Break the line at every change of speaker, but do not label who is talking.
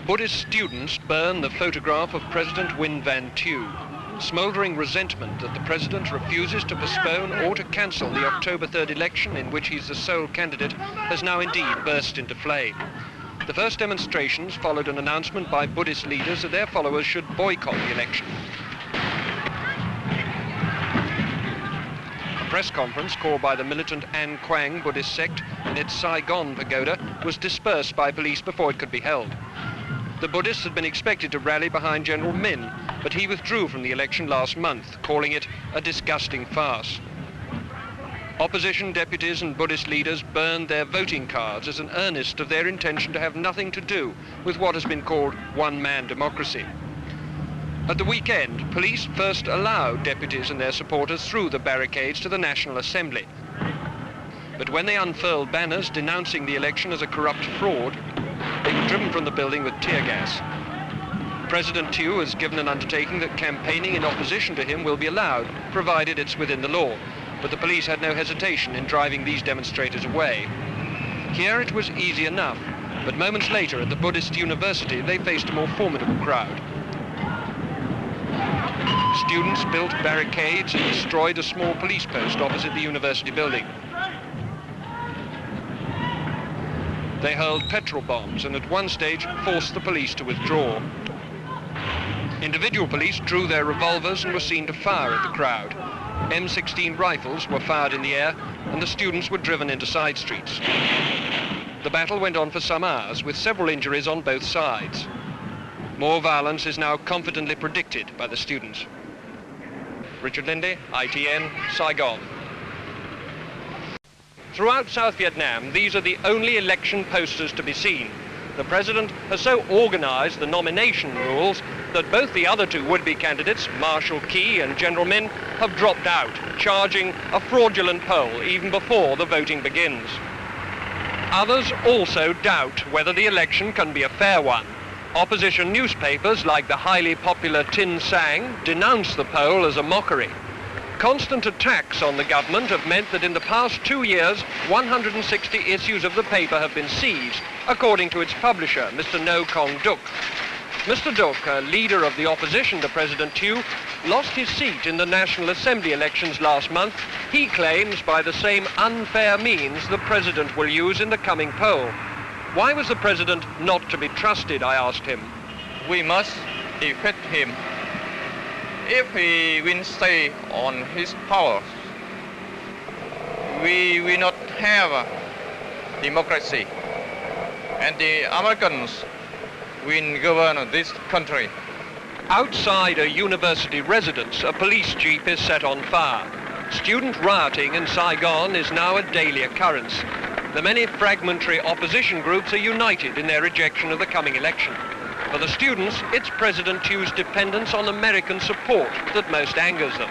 Buddhist students burn the photograph of President Nguyen Van Thieu. Smouldering resentment that the president refuses to postpone or to cancel the October 3rd election in which he's the sole candidate has now indeed burst into flame. The first demonstrations followed an announcement by Buddhist leaders that their followers should boycott the election. A press conference called by the militant An Quang Buddhist sect in its Saigon pagoda was dispersed by police before it could be held. The Buddhists had been expected to rally behind General Minh, but he withdrew from the election last month, calling it a disgusting farce. Opposition deputies and Buddhist leaders burned their voting cards as an earnest of their intention to have nothing to do with what has been called one-man democracy. At the weekend, police first allowed deputies and their supporters through the barricades to the National Assembly. But when they unfurled banners denouncing the election as a corrupt fraud, they were driven from the building with tear gas. President Thieu has given an undertaking that campaigning in opposition to him will be allowed, provided it's within the law. But the police had no hesitation in driving these demonstrators away. Here it was easy enough, but moments later at the Buddhist university they faced a more formidable crowd. Students built barricades and destroyed a small police post opposite the university building. They hurled petrol bombs and at one stage forced the police to withdraw. Individual police drew their revolvers and were seen to fire at the crowd. M16 rifles were fired in the air and the students were driven into side streets. The battle went on for some hours with several injuries on both sides. More violence is now confidently predicted by the students. Richard Lindy, ITN, Saigon. Throughout South Vietnam, these are the only election posters to be seen. The president has so organized the nomination rules that both the other two would-be candidates, Marshal Key and General Minh, have dropped out, charging a fraudulent poll even before the voting begins. Others also doubt whether the election can be a fair one. Opposition newspapers like the highly popular Tin Sang denounce the poll as a mockery. Constant attacks on the government have meant that in the past 2 years, 160 issues of the paper have been seized, according to its publisher, Mr. No Kong Duk. Mr. Duk, a leader of the opposition to President Thieu, lost his seat in the National Assembly elections last month. He claims by the same unfair means the president will use in the coming poll. Why was the president not to be trusted, I asked him.
We must defeat him. If he will stay on his power, we will not have a democracy, and the Americans will govern this country.
Outside a university residence, a police jeep is set on fire. Student rioting in Saigon is now a daily occurrence. The many fragmentary opposition groups are united in their rejection of the coming election. For the students, it's President Thieu's dependence on American support that most angers them.